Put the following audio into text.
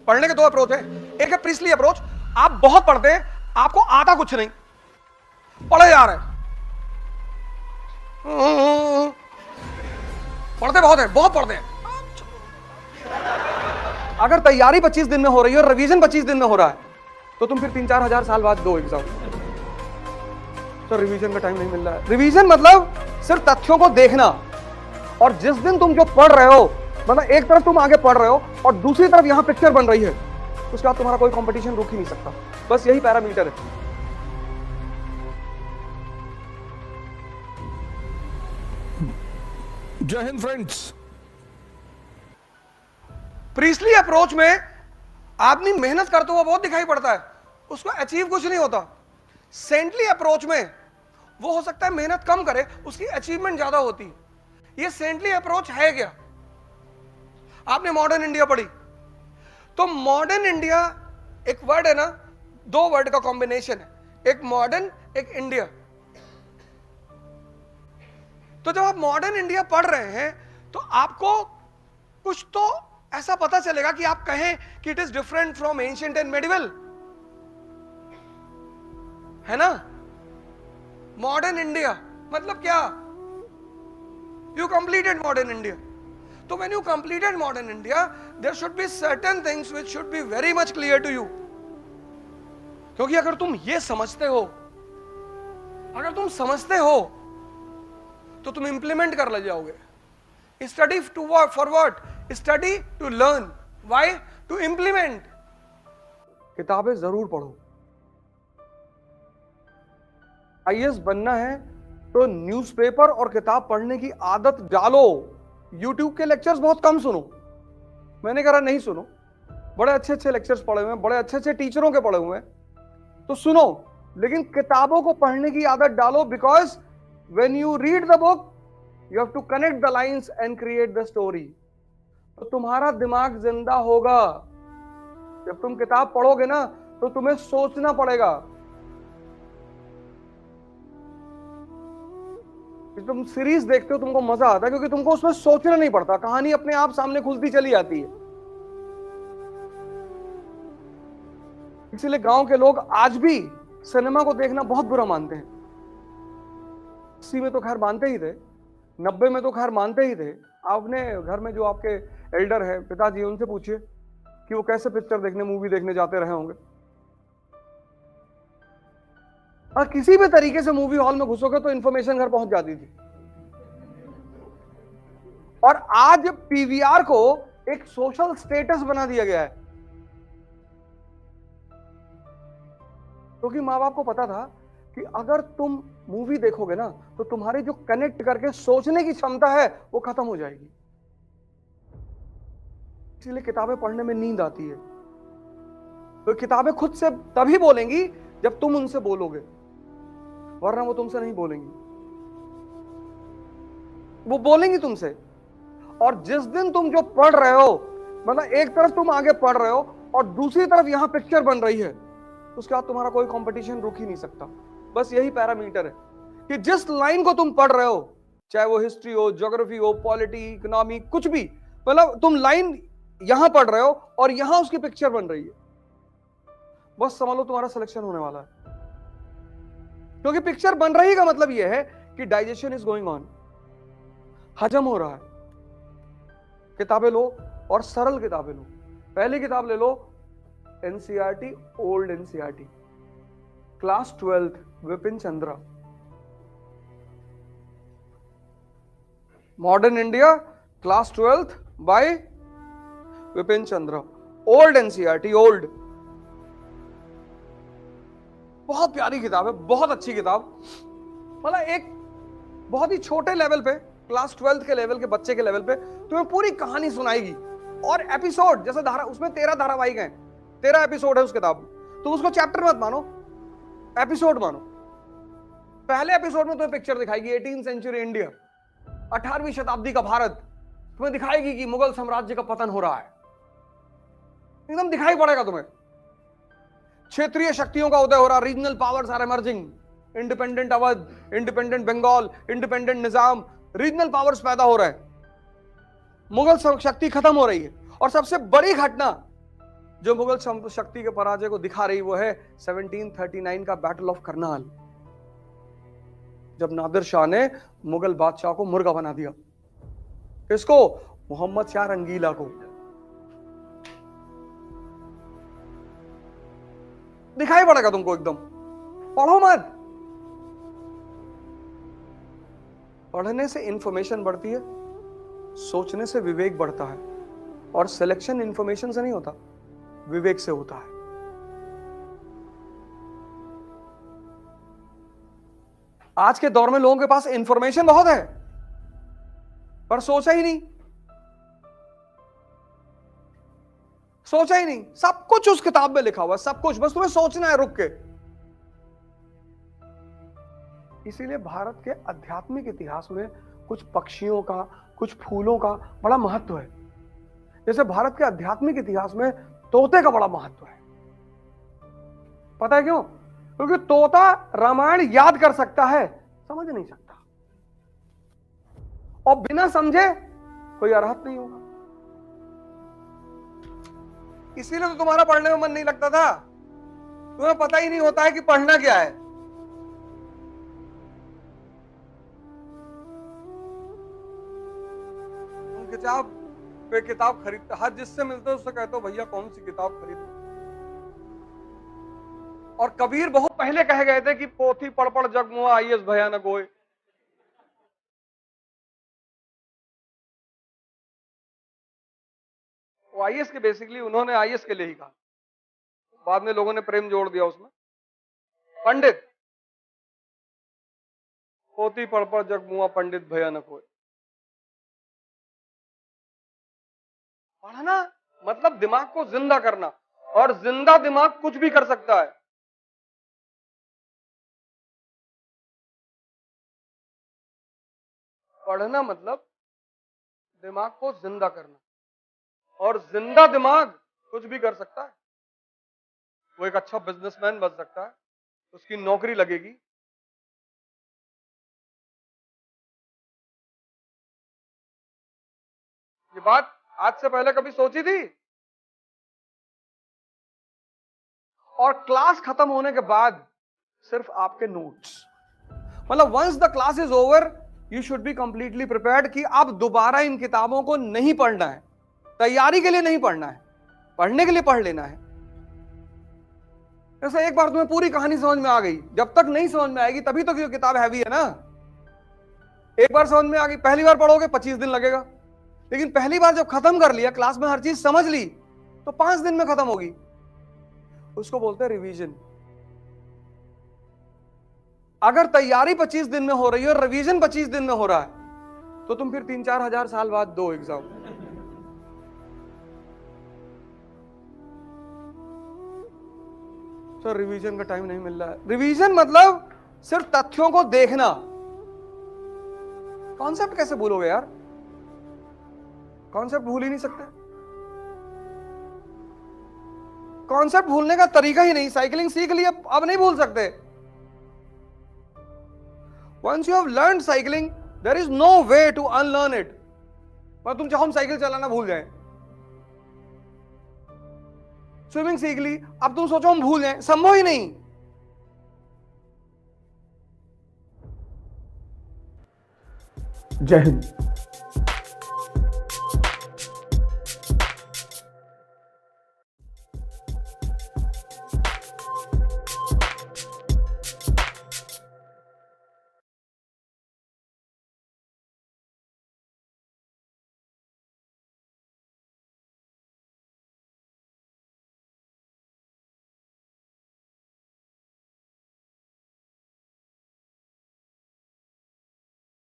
पढ़ने के दो अप्रोच है। एक है प्रीस्ली अप्रोच, आप बहुत पढ़ते हैं, आपको आता कुछ नहीं, पढ़े जा रहे हैं, पढ़ते बहुत है, बहुत पढ़ते हैं। अगर तैयारी 25 दिन में हो रही है और रिवीजन 25 दिन में हो रहा है, तो तुम फिर 3-4 हजार साल बाद दो एग्जाम। तो रिवीजन का टाइम नहीं मिल रहा है। रिवीजन मतलब सिर्फ तथ्यों को देखना, और जिस दिन तुम जो पढ़ रहे हो, मतलब एक तरफ तुम आगे पढ़ रहे हो और दूसरी तरफ यहां पिक्चर बन रही है, उसके बाद तुम्हारा कोई कंपटीशन रुक ही नहीं सकता। बस यही पैरामीटर है। जय हिंद फ्रेंड्स। प्रीस्ली अप्रोच में आदमी मेहनत करते हुआ बहुत दिखाई पड़ता है, उसको अचीव कुछ नहीं होता। सेंटली अप्रोच में वो हो सकता है मेहनत कम करे, उसकी अचीवमेंट ज्यादा होती है। ये सेंटली अप्रोच है क्या? आपने मॉडर्न इंडिया पढ़ी, तो मॉडर्न इंडिया एक वर्ड है ना, दो वर्ड का कॉम्बिनेशन है, एक मॉडर्न एक इंडिया। तो जब आप मॉडर्न इंडिया पढ़ रहे हैं तो आपको कुछ तो ऐसा पता चलेगा कि आप कहें कि it is different from ancient and medieval, है ना। मॉडर्न इंडिया मतलब क्या? You completed modern India. तो when you completed modern India, there should be certain things which should be very much clear to you. क्योंकि अगर तुम ये समझते हो, अगर तुम समझते हो, तो तुम इंप्लीमेंट कर ले जाओगे। Study to for what? Study to learn. Why? To implement. किताबें जरूर पढ़ो। आईएएस बनना है तो न्यूज़पेपर और किताब पढ़ने की आदत डालो। यूट्यूब के लेक्चर्स बहुत कम सुनो, मैंने कहा नहीं सुनो, बड़े अच्छे अच्छे लेक्चर्स पढ़े हुए हैं, बड़े अच्छे अच्छे टीचरों के पढ़े हुए हैं, तो सुनो, लेकिन किताबों को पढ़ने की आदत डालो। Because when you read the book you have to connect the lines and create the story. तो तुम्हारा दिमाग जिंदा होगा। जब तुम किताब पढ़ोगे ना तो तुम्हें सोचना पड़ेगा। तुम सीरीज देखते हो तुमको मजा आता है क्योंकि तुमको उसमें सोचना नहीं पड़ता, कहानी अपने आप सामने खुलती चली जाती है। इसीलिए गांव के लोग आज भी सिनेमा को देखना बहुत बुरा मानते हैं। 80 में तो खैर मानते ही थे, 90 में तो खैर मानते ही थे। आपने घर में जो आपके एल्डर है, पिताजी, उनसे पूछिए कि वो कैसे पिक्चर देखने, मूवी देखने जाते रहे होंगे। और किसी भी तरीके से मूवी हॉल में घुसोगे तो इंफॉर्मेशन घर पहुंच जाती थी। और आज पीवीआर को एक सोशल स्टेटस बना दिया गया है, क्योंकि मां बाप को पता था कि अगर तुम मूवी देखोगे ना तो तुम्हारी जो कनेक्ट करके सोचने की क्षमता है वो खत्म हो जाएगी। इसलिए किताबें पढ़ने में नींद आती है। तो किताबें खुद से तभी बोलेंगी जब तुम उनसे बोलोगे, वरना वो तुमसे नहीं बोलेंगी। वो बोलेंगी तुमसे। और जिस दिन तुम जो पढ़ रहे हो, मतलब एक तरफ तुम आगे पढ़ रहे हो और दूसरी तरफ यहां पिक्चर बन रही है, तो उसके बाद तुम्हारा कोई कंपटीशन रुक ही नहीं सकता। बस यही पैरामीटर है कि जिस लाइन को तुम पढ़ रहे हो, चाहे वो हिस्ट्री हो, ज्योग्राफी हो, पॉलिटी, इकोनॉमी, कुछ भी, मतलब तुम लाइन यहां पढ़ रहे हो और यहां उसकी पिक्चर बन रही है, बस समझ लो तुम्हारा सिलेक्शन होने वाला है। क्योंकि पिक्चर बन रही का मतलब यह है कि डाइजेशन इज गोइंग ऑन, हजम हो रहा है। किताबें लो और सरल किताबें लो। पहली किताब ले लो NCERT, old NCERT, class 12th, Vipin Chandra. Modern India, class 12th by Vipin Chandra. Old NCERT, old, बहुत प्यारी किताब है, बहुत अच्छी किताब। मतलब एक बहुत ही छोटे लेवल पे, क्लास 12th के लेवल के बच्चे के लेवल पे तुम्हें पूरी कहानी सुनाएगी। और एपिसोड जैसे धारा, उसमें 13 धारावाहिक हैं, 13 एपिसोड है उस किताब में। तुम उसको चैप्टर मत मानो, एपिसोड मानो। पहले एपिसोड में तुम्हें पिक्चर दिखाएगी 18th सेंचुरी इंडिया, 18वीं शताब्दी का भारत। तुम्हें दिखाएगी कि मुगल साम्राज्य का पतन हो रहा है, एकदम दिखाई पड़ेगा तुम्हें। क्षेत्रीय शक्तियों का उदय हो रहा, regional powers are emerging, independent Awadh, independent Bengal, independent Nizam, regional powers पैदा हो रहे हैं, मुगल शक्ति खत्म हो रही है। और सबसे बड़ी घटना जो मुगल शक्ति के पराजय को दिखा रही वो है 1739 का बैटल ऑफ करनाल, जब नादिर शाह ने मुगल बादशाह को मुर्गा बना दिया। किसको? मोहम्मद शाह रंगीला को। दिखाई पड़ेगा तुमको एकदम। पढ़ो मत। पढ़ने से इंफॉर्मेशन बढ़ती है, सोचने से विवेक बढ़ता है, और सिलेक्शन इंफॉर्मेशन से नहीं होता, विवेक से होता है। आज के दौर में लोगों के पास इंफॉर्मेशन बहुत है पर सोचा ही नहीं, सोचा ही नहीं। सब कुछ उस किताब में लिखा हुआ है, सब कुछ, बस तुम्हें सोचना है रुक के। इसीलिए भारत के आध्यात्मिक इतिहास में कुछ पक्षियों का, कुछ फूलों का बड़ा महत्व है। जैसे भारत के आध्यात्मिक इतिहास में तोते का बड़ा महत्व है। पता है क्यों? क्योंकि तोता रामायण याद कर सकता है, समझ नहीं सकता, और बिना समझे कोई अरहत नहीं होगा। इसीलिए तो तुम्हारा पढ़ने में मन नहीं लगता था। तुम्हें पता ही नहीं होता है कि पढ़ना क्या है। तुम किताब पे किताब खरीदते, हर जिससे मिलते हो उससे कहते हो भैया कौन सी किताब खरीदो। और कबीर बहुत पहले कह गए थे कि पोथी पढ़ पढ़ जगमुआ आईएएस भयानक होए। वो आईएएस के बेसिकली उन्होंने आईएएस के लिए ही कहा, बाद में लोगों ने प्रेम जोड़ दिया उसमें। पंडित, पोथी पढ़ पढ़ जगमुआ पंडित भयानक होए। पढ़ना मतलब दिमाग को जिंदा करना, और जिंदा दिमाग कुछ भी कर सकता है। पढ़ना मतलब दिमाग को जिंदा करना, और जिंदा दिमाग कुछ भी कर सकता है। वो एक अच्छा बिजनेसमैन बन सकता है, उसकी नौकरी लगेगी। ये बात आज से पहले कभी सोची थी? और क्लास खत्म होने के बाद सिर्फ आपके नोट्स, मतलब once the class is over you should be completely prepared कि अब दोबारा इन किताबों को नहीं पढ़ना है। तैयारी के लिए नहीं पढ़ना है, पढ़ने के लिए पढ़ लेना है। जैसे एक बार तुम्हें पूरी कहानी समझ में आ गई, जब तक नहीं समझ में आएगी तभी तो किताब हैवी है ना। एक बार समझ में आ गई, पहली बार पढ़ोगे 25 दिन लगेगा, लेकिन पहली बार जब खत्म कर लिया, क्लास में हर चीज समझ ली, तो 5 दिन में खत्म होगी। उसको बोलते हैं रिवीजन। अगर तैयारी 25 दिन में हो रही है और रिवीजन 25 दिन में हो रहा है, तो तुम फिर 3-4 हजार साल बाद दो एग्जाम। सर रिवीजन का टाइम नहीं मिल रहा है। रिवीजन मतलब सिर्फ तथ्यों को देखना। कॉन्सेप्ट कैसे भूलोगे यार? कॉन्सेप्ट भूल ही नहीं सकते। कॉन्सेप्ट भूलने का तरीका ही नहीं। साइकिलिंग सीख ली, अब नहीं भूल सकते। Once you have learned cycling, there is no way to unlearn it. पर तुम चाहो हम साइकिल चलाना भूल जाएं। स्विमिंग सीख ली, अब तुम सोचो हम भूल जाएं, संभव ही नहीं। जय हिंद।